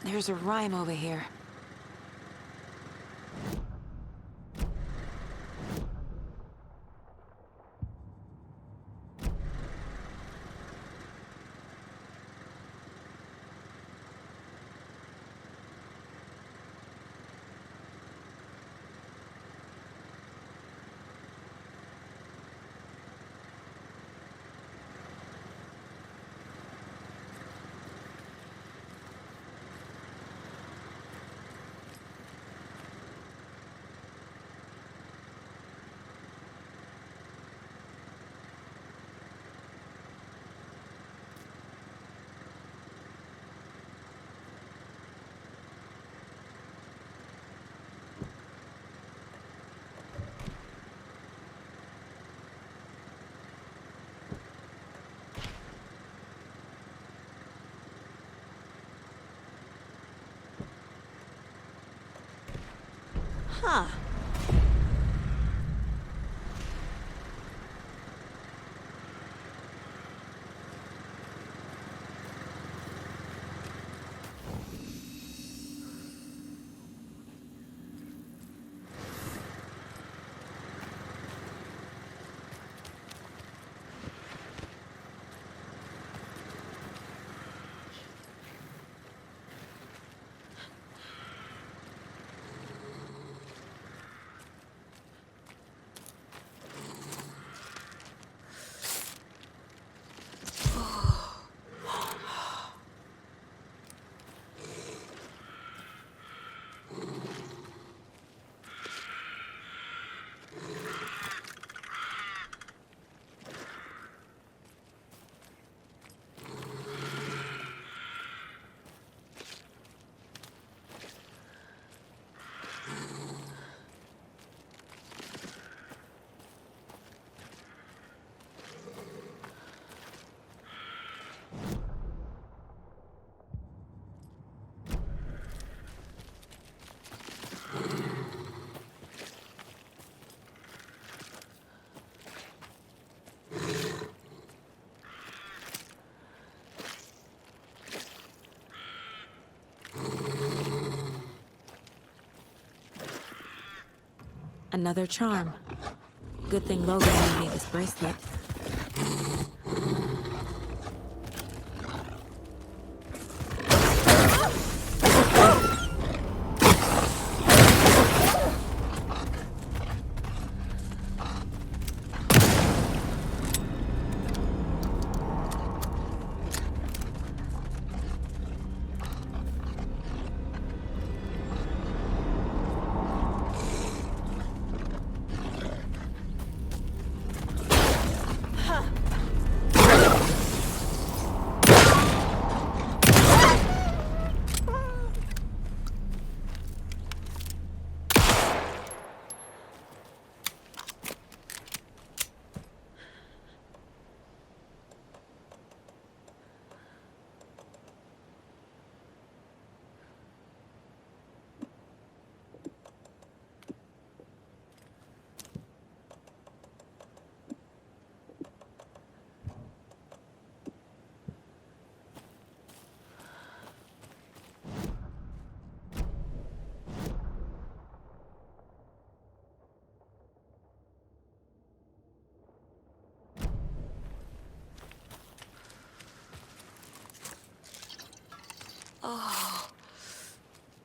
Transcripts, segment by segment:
There's a rhyme over here. Huh. Another charm. Good thing Logan made me this bracelet. Oh.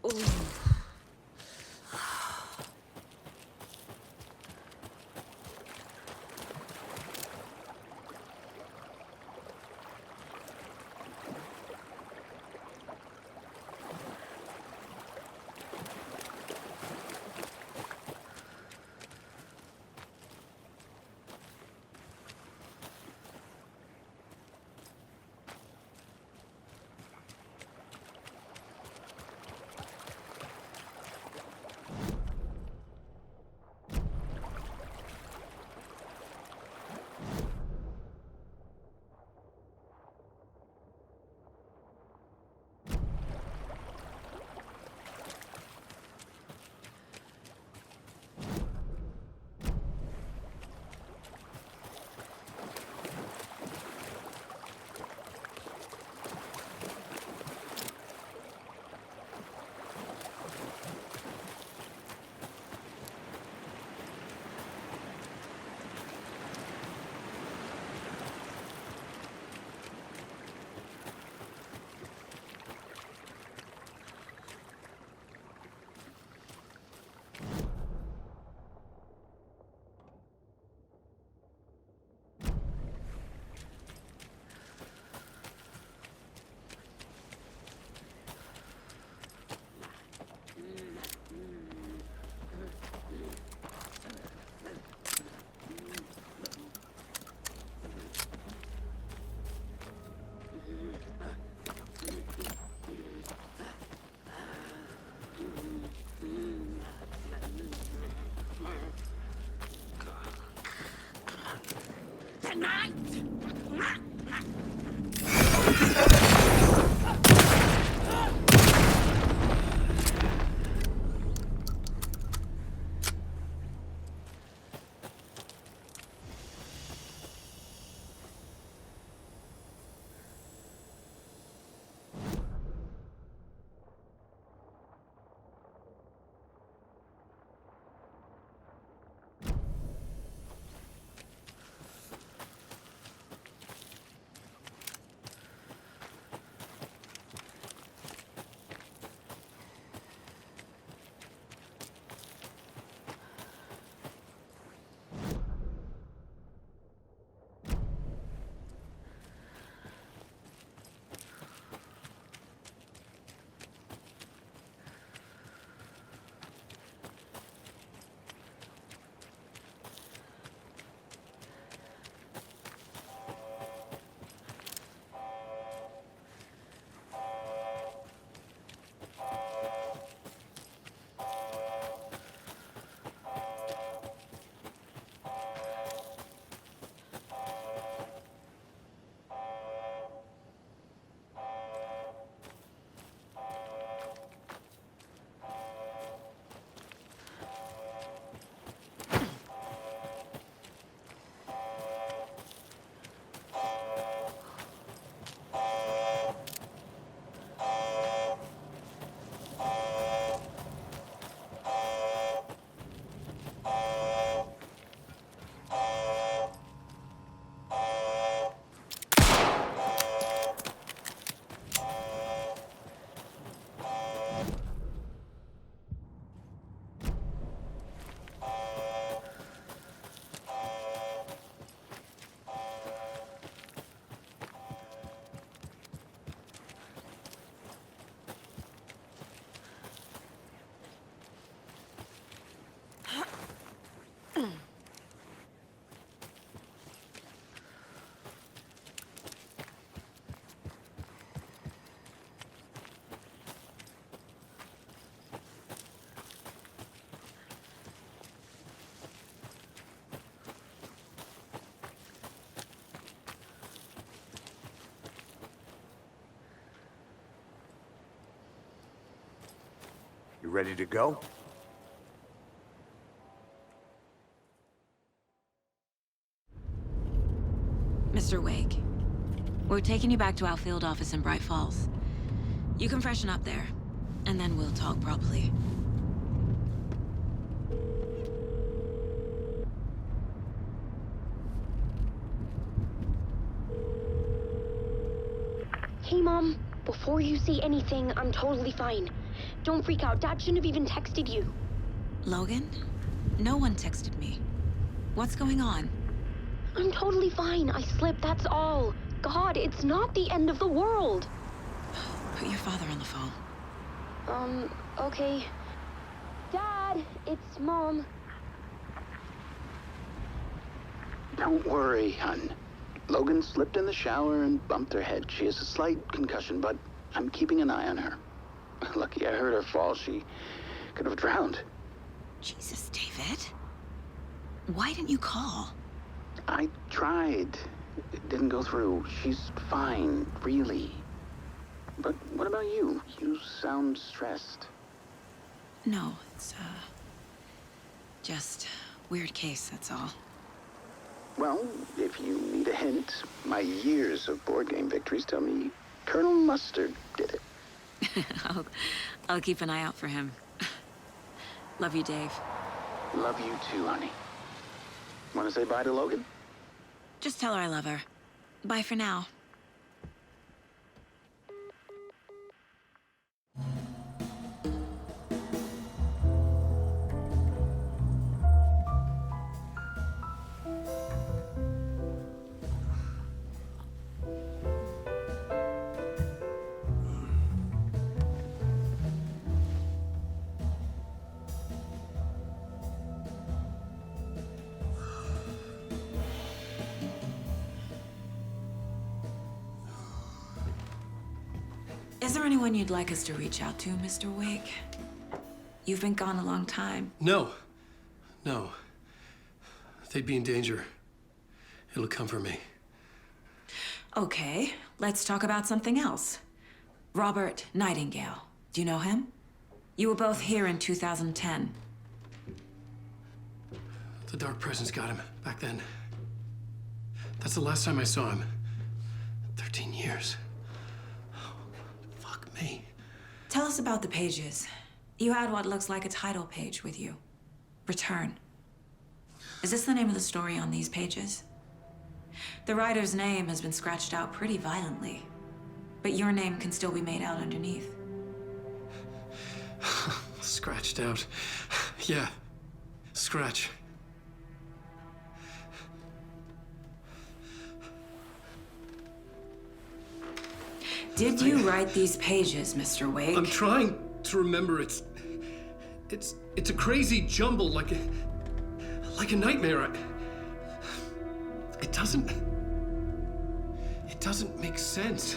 Ooh. You ready to go? Mr. Wake, we're taking you back to our field office in Bright Falls. You can freshen up there, and then we'll talk properly. Hey, Mom. Before you say anything, I'm totally fine. Don't freak out. Dad shouldn't have even texted you. Logan? No one texted me. What's going on? I'm totally fine. I slipped, that's all. God, it's not the end of the world. Put your father on the phone. Okay. Dad, it's Mom. Don't worry, hon. Logan slipped in the shower and bumped her head. She has a slight concussion, but I'm keeping an eye on her. Lucky I heard her fall. She could have drowned. Jesus, David. Why didn't you call? I tried. It didn't go through. She's fine, really. But what about you? You sound stressed. No, it's, just weird case, that's all. Well, if you need a hint, my years of board game victories tell me Colonel Mustard did it. I'll keep an eye out for him. Love you, Dave. Love you too, honey. Want to say bye to Logan? Just tell her I love her. Bye for now. Is there anyone you'd like us to reach out to, Mr. Wake? You've been gone a long time. No. They'd be in danger. It'll come for me. Okay, let's talk about something else. Robert Nightingale. Do you know him? You were both here in 2010. The Dark Presence got him back then. That's the last time I saw him. 13 years. Fuck me. Tell us about the pages. You had what looks like a title page with you. Return. Is this the name of the story on these pages? The writer's name has been scratched out pretty violently, but your name can still be made out underneath. Scratched out. Yeah. Scratch. Did you write these pages, Mr. Wake? I'm trying to remember. It's a crazy jumble, like a nightmare. It doesn't make sense.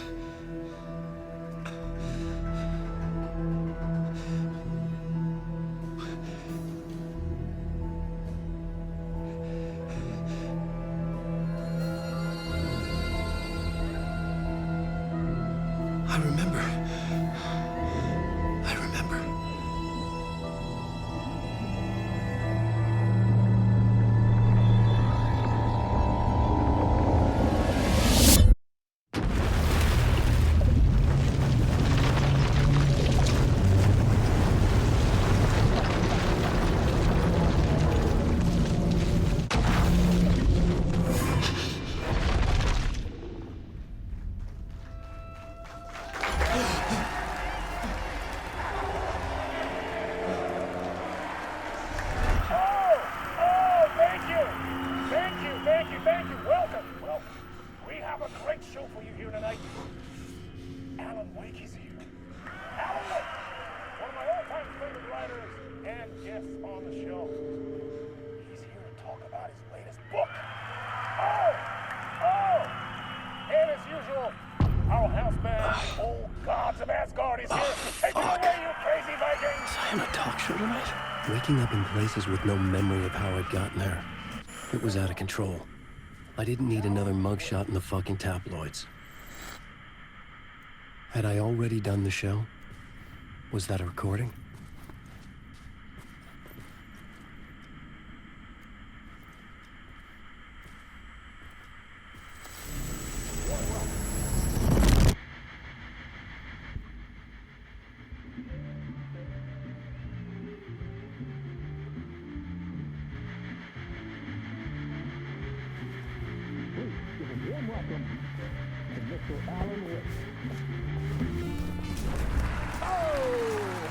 I remember. Thank you. Welcome. We have a great show for you here tonight. Alan Wake is here. Alan Wake, one of my all-time favorite writers and guests on the show. He's here to talk about his latest book. And as usual, our house band, the old gods of Asgard, is here. Take it away, you crazy Vikings! Was I on a talk show tonight? Waking up in places with no memory of how I'd gotten there. It was out of control. I didn't need another mugshot in the fucking tabloids. Had I already done the show? Was that a recording? Mr. Alan Wake. Oh!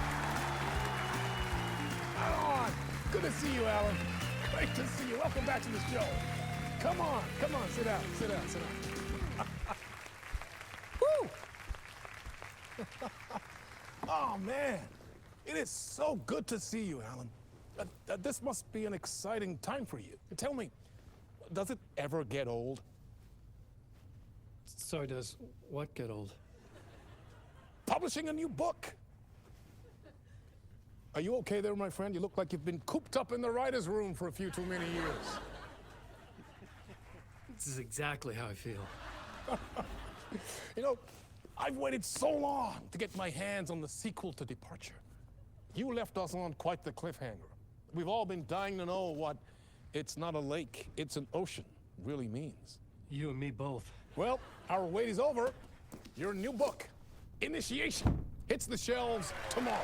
Alan! Good to see you, Alan. Great to see you. Welcome back to the show. Come on, sit down, sit down, sit down. Woo! Oh, man. It is so good to see you, Alan. This must be an exciting time for you. Tell me, does it ever get old? Sorry, does what get old? Publishing a new book. Are you okay there, my friend? You look like you've been cooped up in the writer's room for a few too many years. This is exactly how I feel. You know, I've waited so long to get my hands on the sequel to Departure. You left us on quite the cliffhanger. We've all been dying to know what "it's not a lake, it's an ocean" really means. You and me both. Well, our wait is over. Your new book, Initiation, hits the shelves tomorrow.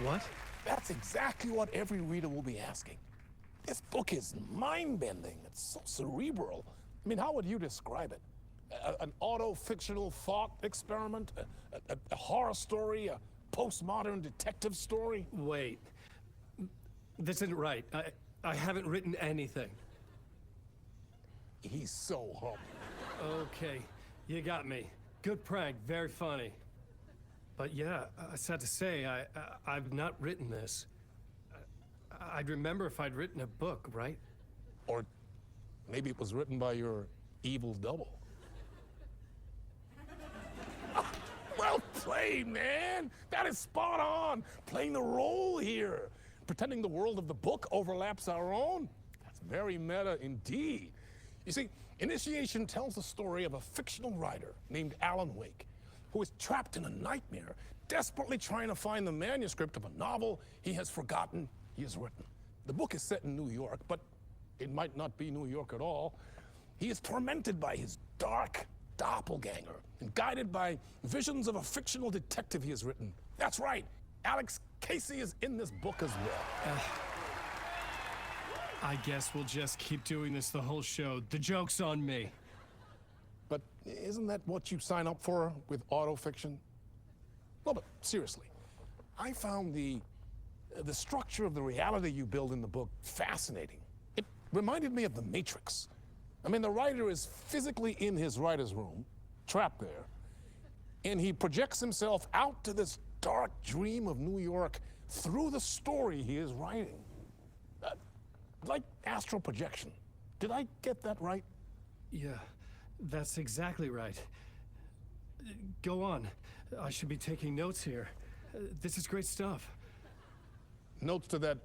What? That's exactly what every reader will be asking. This book is mind-bending. It's so cerebral. I mean, how would you describe it? An auto-fictional thought experiment? A horror story? A postmodern detective story? Wait. This isn't right. I haven't written anything. He's so humble. Okay, you got me. Good prank, very funny. But yeah, sad to say, I've not written this. I'd remember if I'd written a book, right? Or maybe it was written by your evil double. Well played, man! That is spot on! Playing the role here. Pretending the world of the book overlaps our own. That's very meta indeed. You see, Initiation tells the story of a fictional writer named Alan Wake, who is trapped in a nightmare, desperately trying to find the manuscript of a novel he has forgotten he has written. The book is set in New York, but it might not be New York at all. He is tormented by his dark doppelganger and guided by visions of a fictional detective he has written. That's right, Alex Casey is in this book as well. I guess we'll just keep doing this the whole show. The joke's on me. But isn't that what you sign up for with autofiction? No, but seriously, I found the structure of the reality you build in the book fascinating. It reminded me of The Matrix. I mean, the writer is physically in his writer's room, trapped there, and he projects himself out to this dark dream of New York through the story he is writing. Like astral projection. Did I get that right? Yeah, that's exactly right. Go on. I should be taking notes here. This is great stuff. Notes to that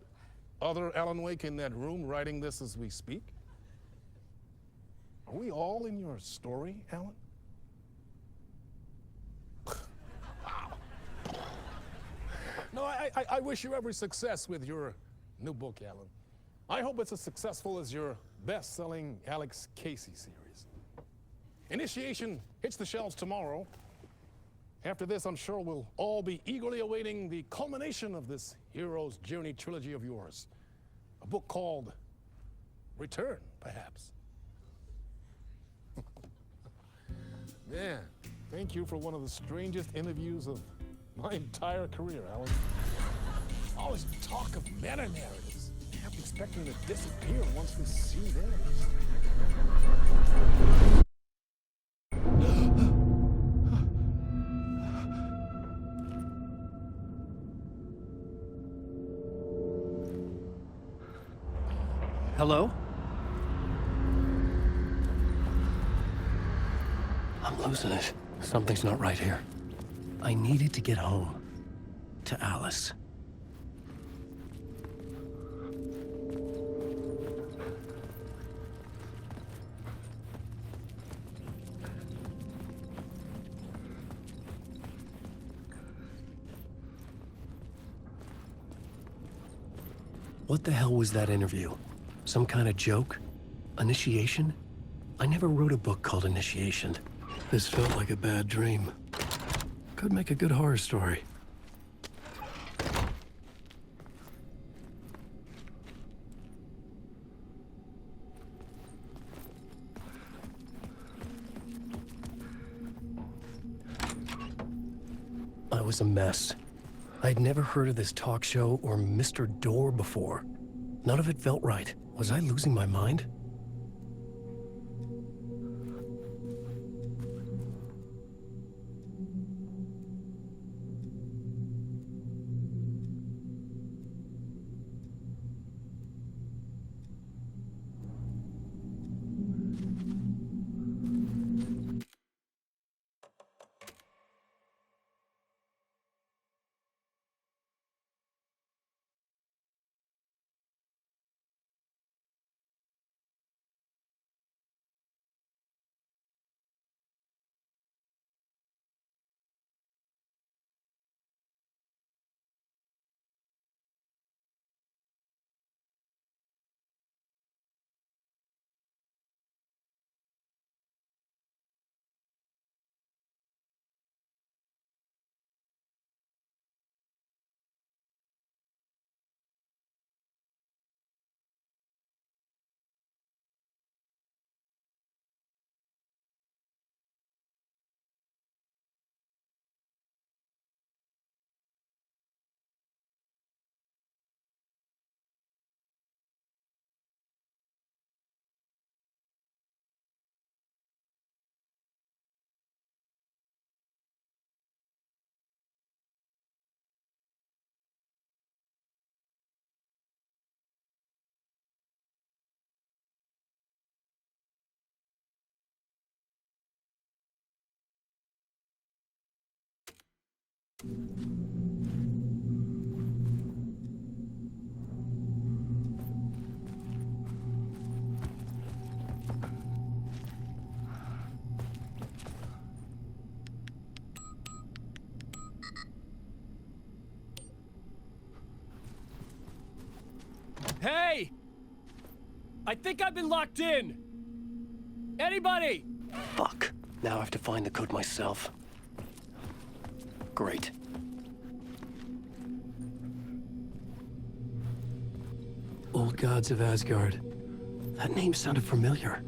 other Alan Wake in that room writing this as we speak? Are we all in your story, Alan? Wow. No, I wish you every success with your new book, Alan. I hope it's as successful as your best-selling Alex Casey series. Initiation hits the shelves tomorrow. After this, I'm sure we'll all be eagerly awaiting the culmination of this hero's journey trilogy of yours. A book called Return, perhaps. Man, thank you for one of the strangest interviews of my entire career, Alan. All this talk of meta-narratives. I'm expecting to disappear once we see theirs. Hello? I'm losing it. Something's not right here. I needed to get home. To Alice. What the hell was that interview? Some kind of joke? Initiation? I never wrote a book called Initiation. This felt like a bad dream. Could make a good horror story. was a mess. I'd never heard of this talk show or Mr. Door before. None of it felt right. Was I losing my mind? Hey! I think I've been locked in! Anybody? Fuck. Now I have to find the code myself. Great. Old Gods of Asgard. That name sounded familiar.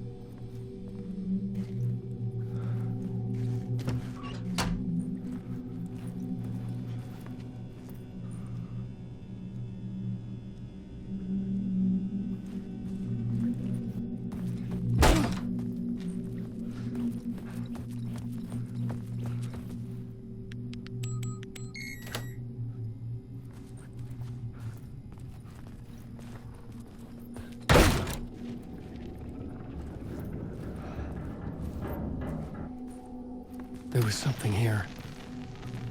There was something here.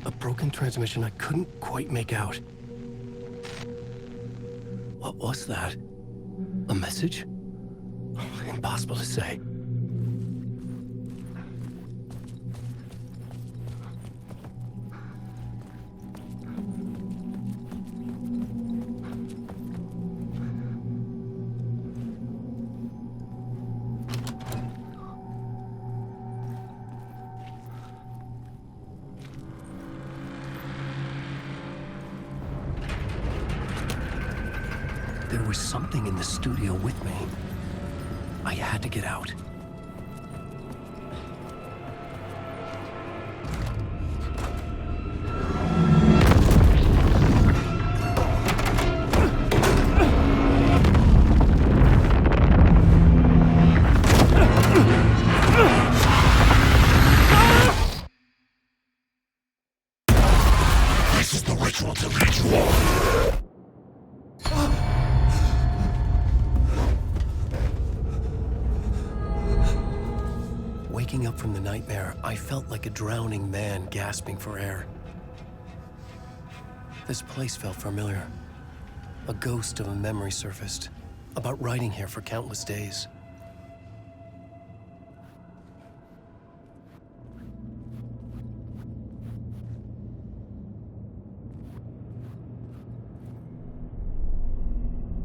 A broken transmission I couldn't quite make out. What was that? A message? Impossible to say. There was something in the studio with me. I had to get out. This is the ritual to lead you on. Waking up from the nightmare, I felt like a drowning man gasping for air. This place felt familiar. A ghost of a memory surfaced, about riding here for countless days.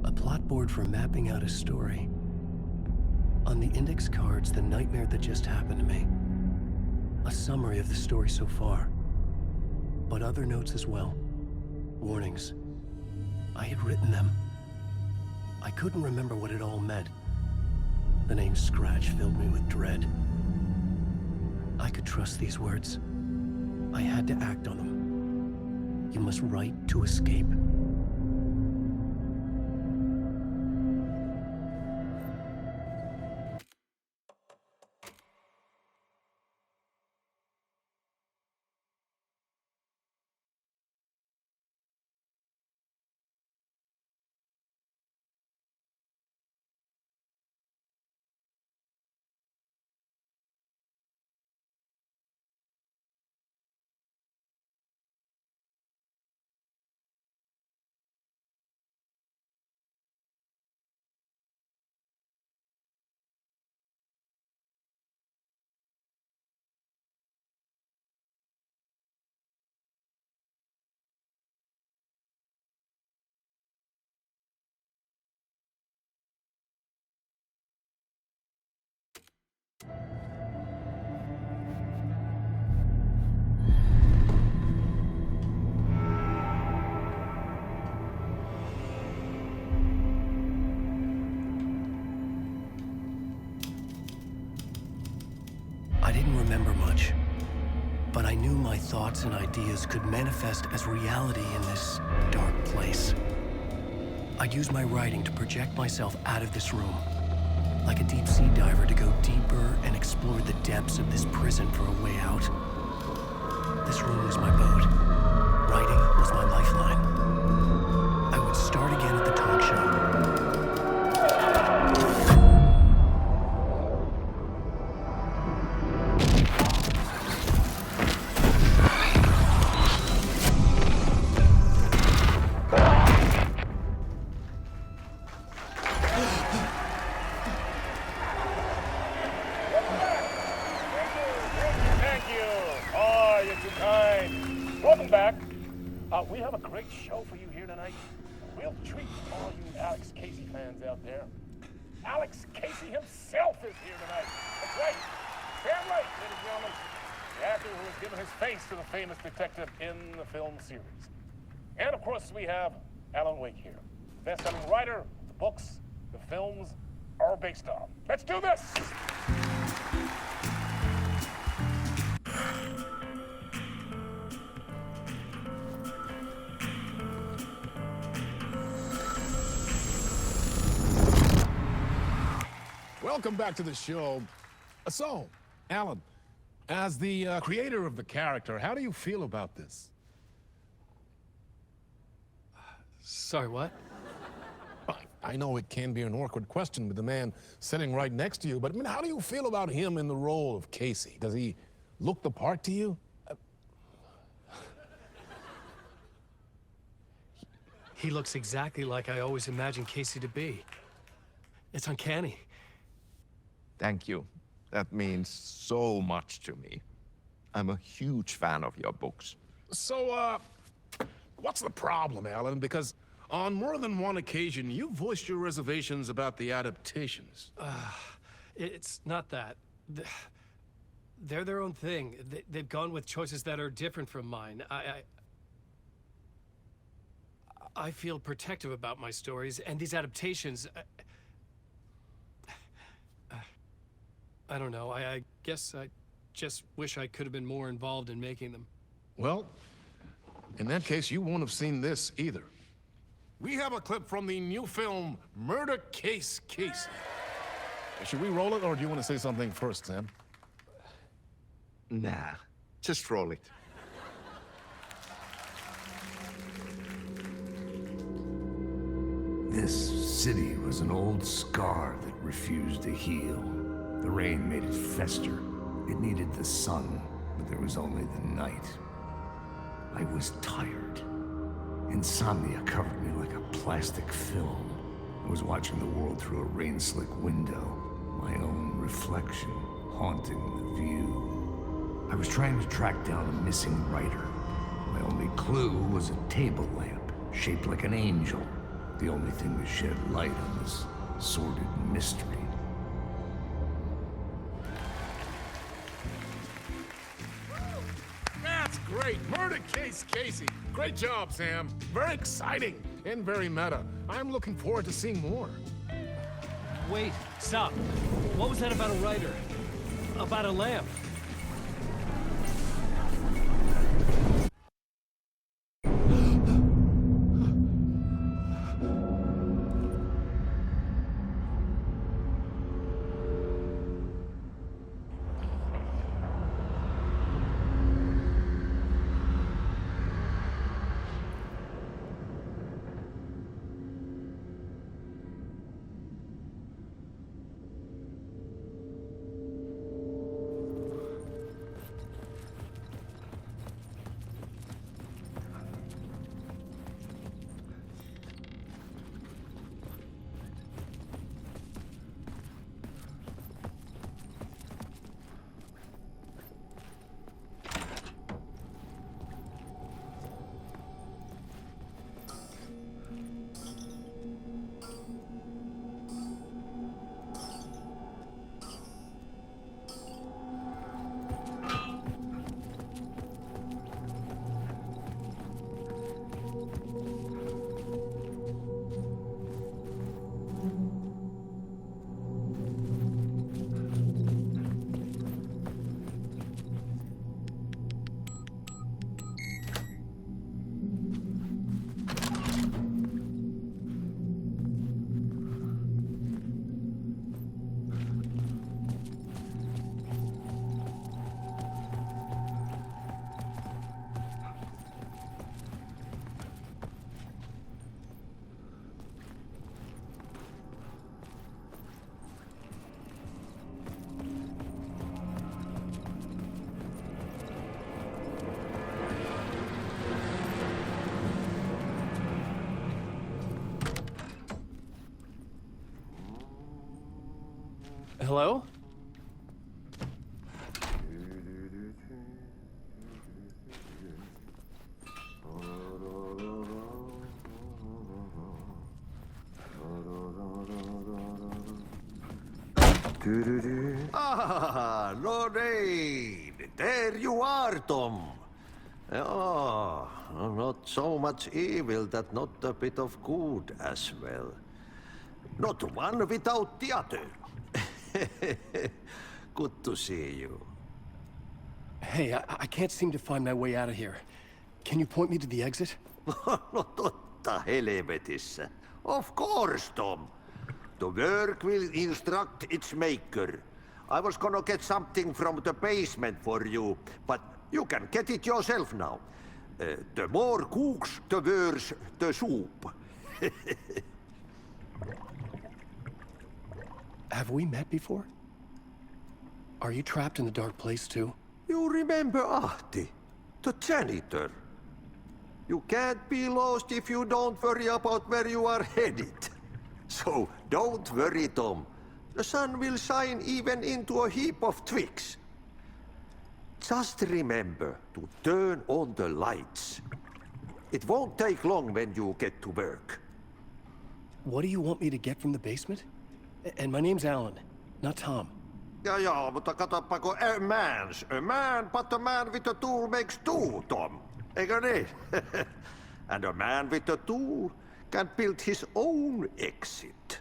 A plot board for mapping out a story. On the index cards, the nightmare that just happened to me. A summary of the story so far. But other notes as well. Warnings. I had written them. I couldn't remember what it all meant. The name Scratch filled me with dread. I could trust these words. I had to act on them. You must write to escape. I didn't remember much, but I knew my thoughts and ideas could manifest as reality in this dark place. I'd use my writing to project myself out of this room, like a deep sea diver to go deeper and explore the depths of this prison for a way out. This room was my boat. Writing was my lifeline. I would start again at the talk show. Thank you. Oh, you're too kind. Welcome back. We have a great show for you here tonight. We'll treat all you Alex Casey fans out there. Alex Casey himself is here tonight. That's right. Sam Lake, ladies and gentlemen. The actor who has given his face to the famous detective in the film series. And of course, we have Alan Wake here. Best-selling writer, the books, the films are based on. Let's do this! Welcome back to the show. So, Alan, as the creator of the character, how do you feel about this? Sorry, what? I know it can be an awkward question with the man sitting right next to you, but I mean, how do you feel about him in the role of Casey? Does he look the part to you? He looks exactly like I always imagined Casey to be. It's uncanny. Thank you. That means so much to me. I'm a huge fan of your books. So, what's the problem, Alan? Because on more than one occasion, you voiced your reservations about the adaptations. It's not that. They're their own thing. They've gone with choices that are different from mine. I feel protective about my stories, and these adaptations... I don't know. I guess I just wish I could have been more involved in making them. Well, in that case, you won't have seen this either. We have a clip from the new film, Murder Case Casey. Should we roll it, or do you want to say something first, Sam? Nah, just roll it. This city was an old scar that refused to heal. The rain made it fester. It needed the sun, but there was only the night. I was tired. Insomnia covered me like a plastic film. I was watching the world through a rain-slick window, my own reflection haunting the view. I was trying to track down a missing writer. My only clue was a table lamp, shaped like an angel. The only thing that shed light on this sordid mystery. That's great! Murder Case Casey! Great job, Sam. Very exciting and very meta. I'm looking forward to seeing more. Wait, stop. What was that about a writer? About a lamp? Hello? Ah, Lorraine! There you are, Tom. Oh, not so much evil that not a bit of good as well. Not one without the other. Good to see you. Hey, I can't seem to find my way out of here. Can you point me to the exit? No totta helvetissä. Of course, Tom. The work will instruct its maker. I was gonna get something from the basement for you, but you can get it yourself now. The more cooks, the worse the soup. Have we met before? Are you trapped in the dark place too? You remember Ahti, the janitor. You can't be lost if you don't worry about where you are headed. So don't worry, Tom. The sun will shine even into a heap of twigs. Just remember to turn on the lights. It won't take long when you get to work. What do you want me to get from the basement? And my name's Alan, not Tom. Ja, mutta katsopako a man, but a man with a tool makes two, Tom. Eikö niin? And a man with a tool can build his own exit.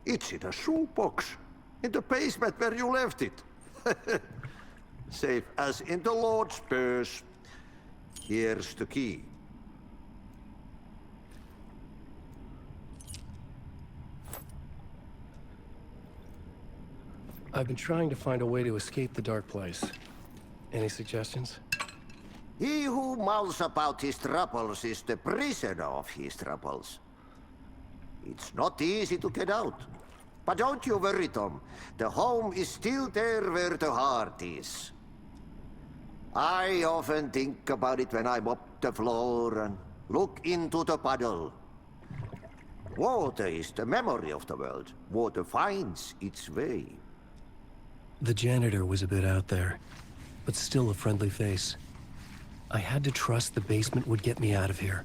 It's in a shoebox, in the basement where you left it. Safe as in the Lord's purse. Here's the key. I've been trying to find a way to escape the dark place. Any suggestions? He who mouths about his troubles is the prisoner of his troubles. It's not easy to get out. But don't you worry, Tom. The home is still there where the heart is. I often think about it when I mop the floor and look into the puddle. Water is the memory of the world. Water finds its way. The janitor was a bit out there, but still a friendly face. I had to trust the basement would get me out of here.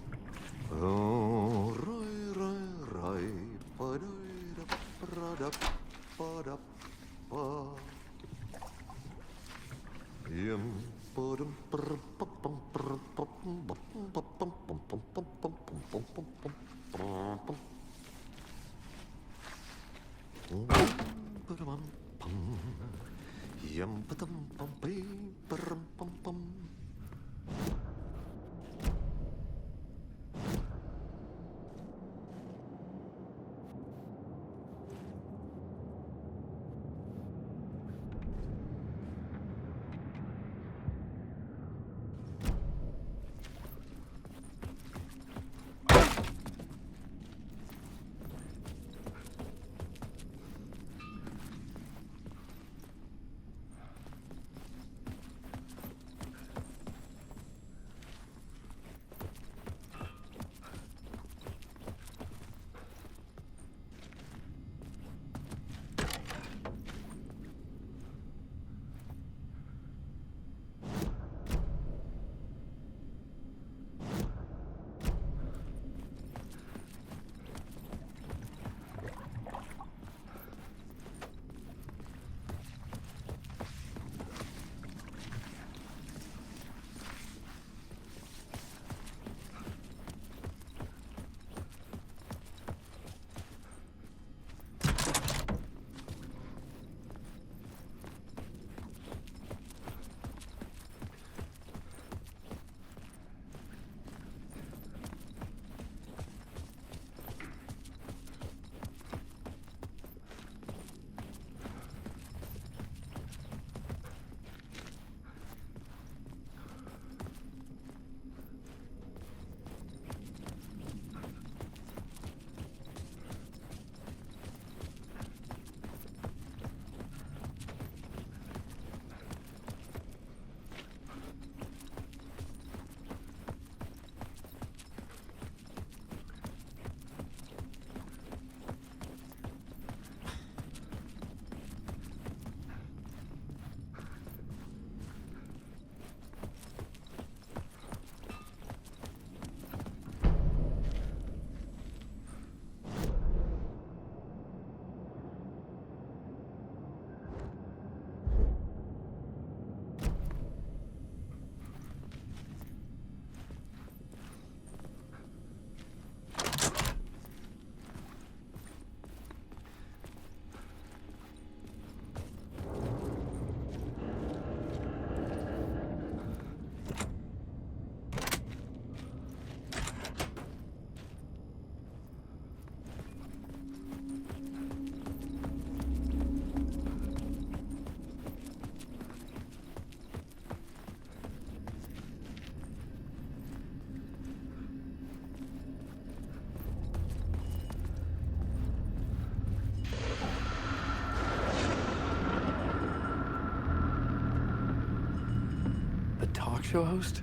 talk show host?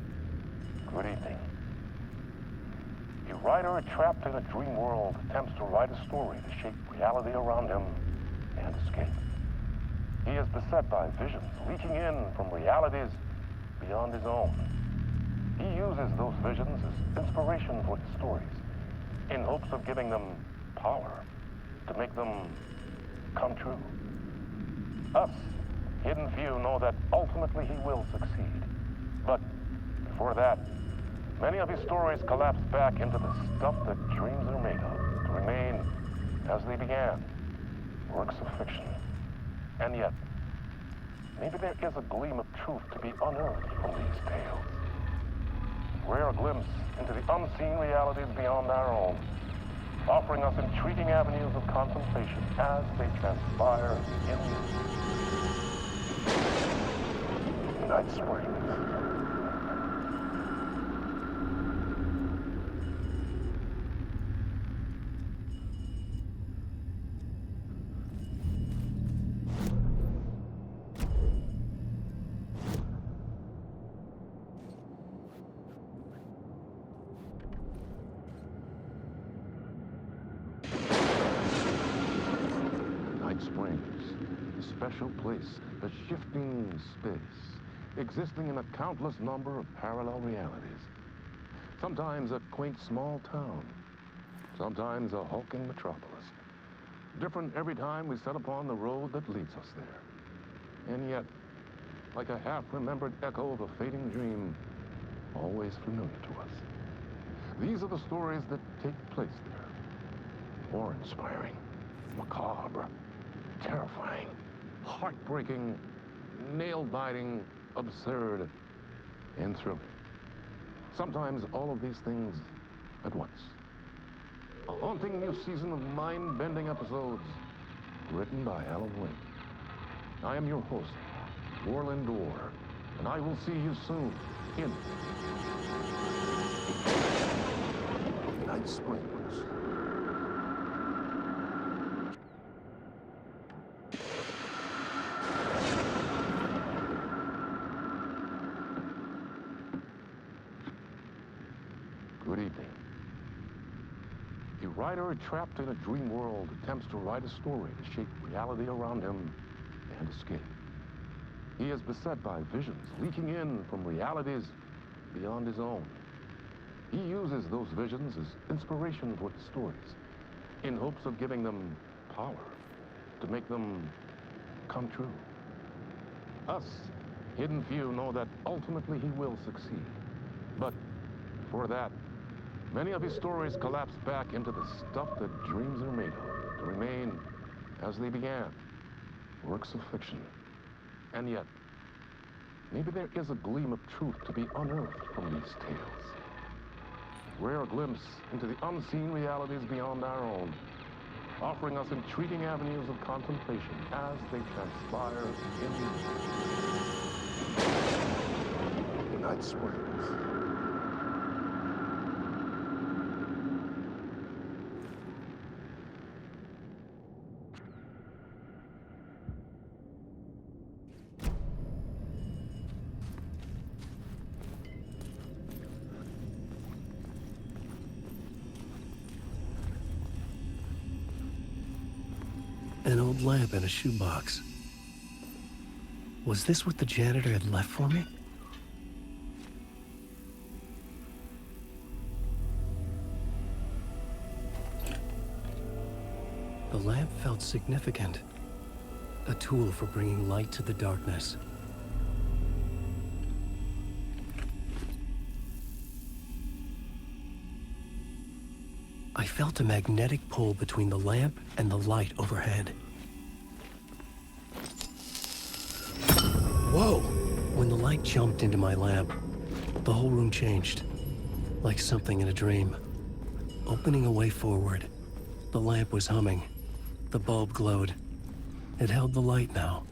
Good evening. A writer trapped in a dream world attempts to write a story to shape reality around him and escape. He is beset by visions leaking in from realities beyond his own. He uses those visions as inspiration for his stories, in hopes of giving them power, to make them come true. Us, hidden few, know that ultimately he will succeed. But before that, many of his stories collapse back into the stuff that dreams are made of, to remain as they began, works of fiction. And yet, maybe there is a gleam of truth to be unearthed from these tales. Rare glimpse into the unseen realities beyond our own, offering us intriguing avenues of contemplation as they transpire in Night Springs. Night Springs, a special place, a shifting space, existing in a countless number of parallel realities. Sometimes a quaint small town, sometimes a hulking metropolis. Different every time we set upon the road that leads us there. And yet, like a half-remembered echo of a fading dream, always familiar to us. These are the stories that take place there. Awe-inspiring, macabre, terrifying, heartbreaking, nail-biting, absurd, and thrilling. Sometimes all of these things at once. A haunting new season of mind-bending episodes written by Alan Wake. I am your host, Warland Orr, and I will see you soon in Night Springs. Good evening. A writer trapped in a dream world attempts to write a story to shape reality around him and escape. He is beset by visions leaking in from realities beyond his own. He uses those visions as inspiration for his stories, in hopes of giving them power, to make them come true. Us, hidden few, know that ultimately he will succeed. But for that, many of his stories collapse back into the stuff that dreams are made of, to remain as they began, works of fiction. And yet, maybe there is a gleam of truth to be unearthed from these tales. Rare glimpse into the unseen realities beyond our own, offering us intriguing avenues of contemplation as they transpire in Night Springs. An old lamp in a shoebox. Was this what the janitor had left for me? The lamp felt significant. A tool for bringing light to the darkness. I felt a magnetic pull between the lamp and the light overhead. Whoa! When the light jumped into my lamp, the whole room changed, like something in a dream. Opening a way forward, the lamp was humming. The bulb glowed. It held the light now.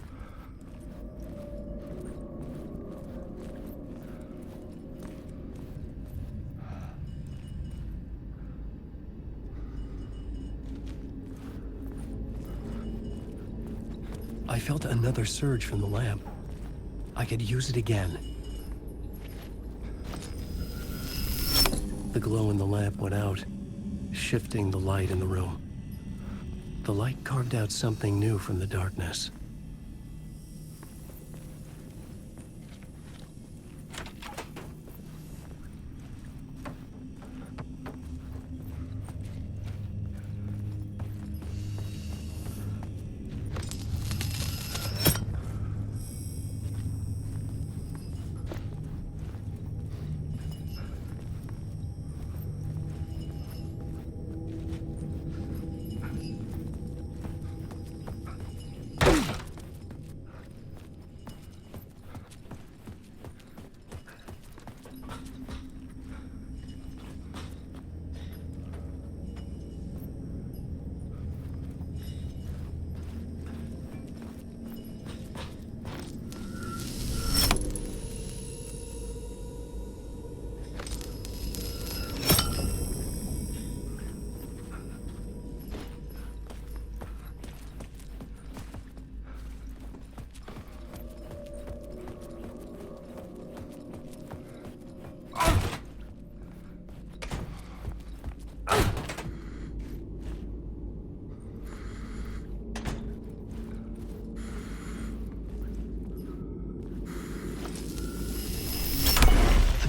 I felt another surge from the lamp. I could use it again. The glow in the lamp went out, shifting the light in the room. The light carved out something new from the darkness.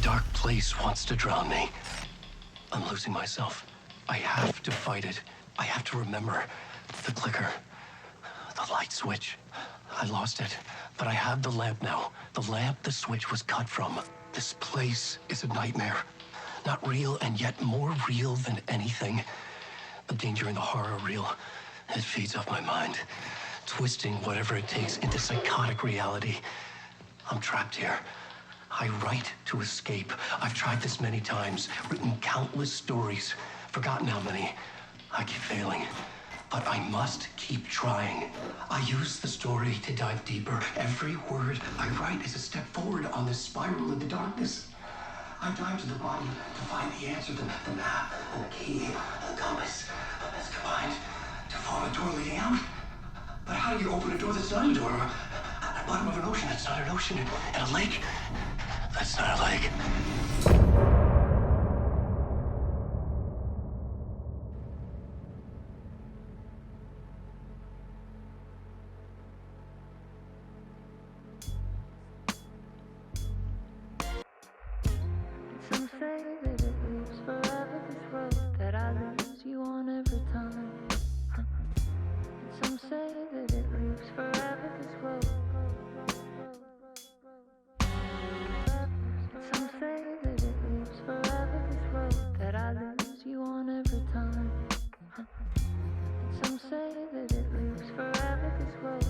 Dark place wants to drown me. I'm losing myself. I have to fight it. I have to remember. The clicker. The light switch. I lost it. But I have the lamp now. The lamp the switch was cut from. This place is a nightmare. Not real, and yet more real than anything. The danger and the horror are real. It feeds off my mind. Twisting whatever it takes into psychotic reality. I'm trapped here. I write to escape. I've tried this many times, written countless stories, forgotten how many. I keep failing, but I must keep trying. I use the story to dive deeper. Every word I write is a step forward on this spiral into darkness. I dive to the body to find the answer, the map, and the key, and the compass. It's combined to form a door leading out. But how do you open a door that's not a door? At the bottom of an ocean that's not an ocean, and a lake that's not a lake. Some say that it leaves forever this road that I lose you on every time. Some say that it leaves forever this road. Some say that it leaves forever this road that I lose you on every time. Some say that it leaves forever this road.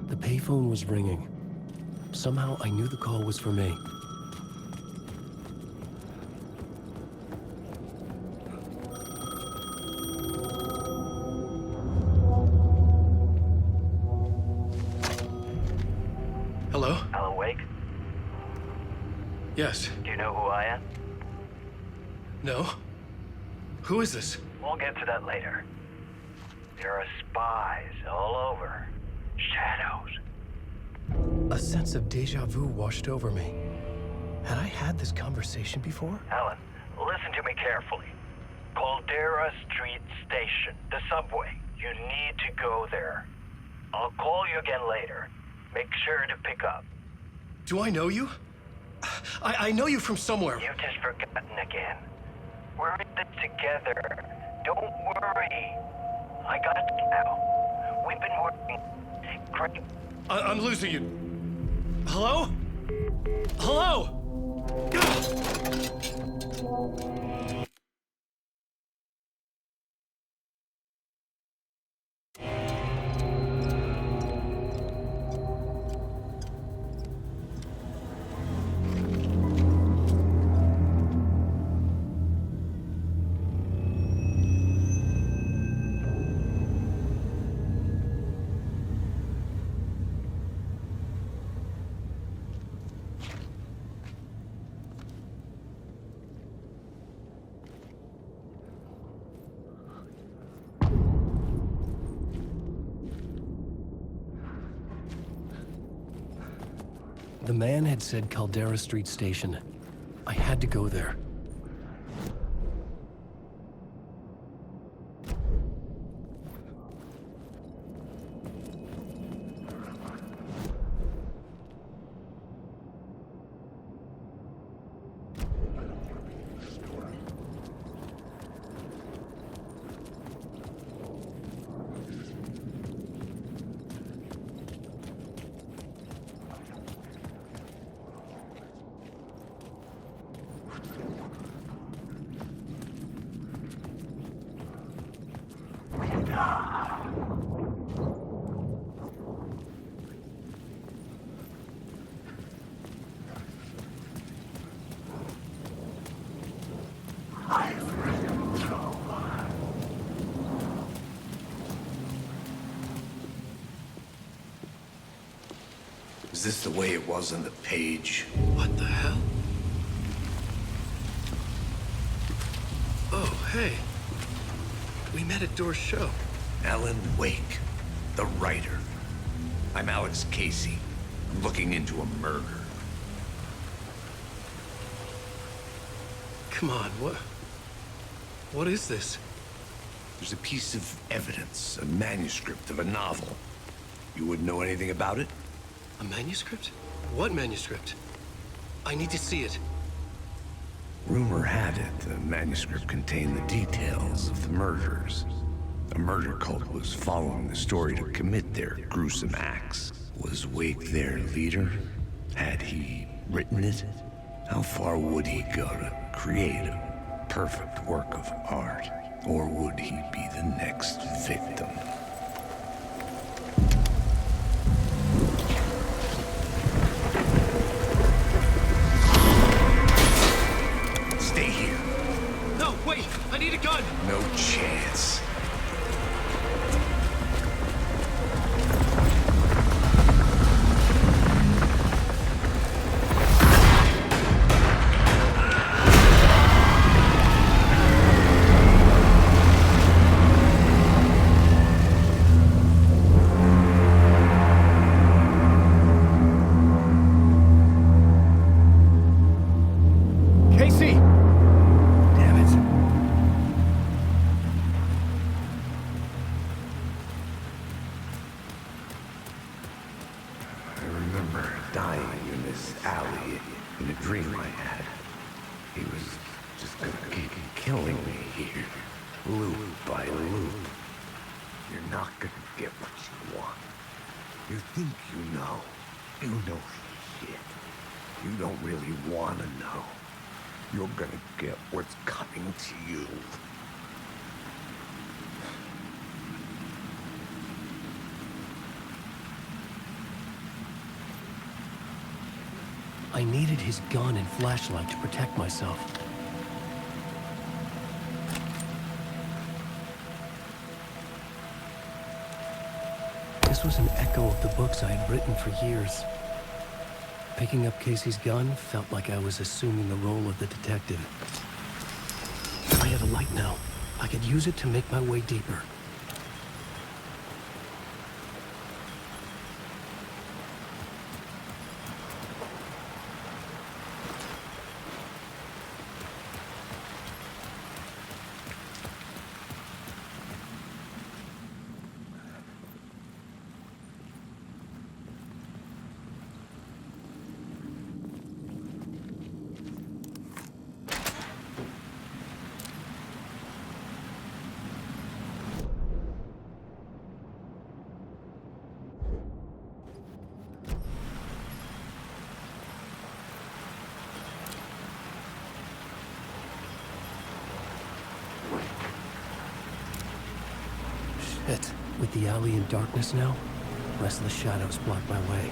The payphone was ringing. Somehow I knew the call was for me. Hello? Alan Wake? Yes. Do you know who I am? No? Who is this? We'll get to that later. There are spies all over. Shadows. A sense of deja vu washed over me. Had I had this conversation before? Alan, listen to me carefully. Caldera Street Station, the subway. You need to go there. I'll call you again later. Make sure to pick up. Do I know you? I know you from somewhere. You've just forgotten again. We're in this together. Don't worry. I got you now. We've been working great. I'm losing you. Hello? Hello? The man had said Caldera Street Station. I had to go there. Is this the way it was on the page? What the hell? Oh, hey. We met at Door's show. Alan Wake, the writer. I'm Alex Casey. I'm looking into a murder. Come on, what is this? There's a piece of evidence, a manuscript of a novel. You wouldn't know anything about it? A manuscript? What manuscript? I need to see it. Rumor had it the manuscript contained the details of the murders. A murder cult was following the story to commit their gruesome acts. Was Wake their leader? Had he written it? How far would he go to create a perfect work of art? Or would he be the next victim? Stay here. No, wait! I need a gun! No chance. Casey! Damn it. I remember dying in this alley in a dream I had. He was just gonna keep killing me here, loop by loop. You're not gonna get what you want. You think you know. You know shit. You don't really want to know. You're gonna get what's coming to you. I needed his gun and flashlight to protect myself. This was an echo of the books I had written for years. Picking up Casey's gun felt like I was assuming the role of the detective. I had a light now. I could use it to make my way deeper. Shit. With the alley in darkness now, the rest of the shadows block my way.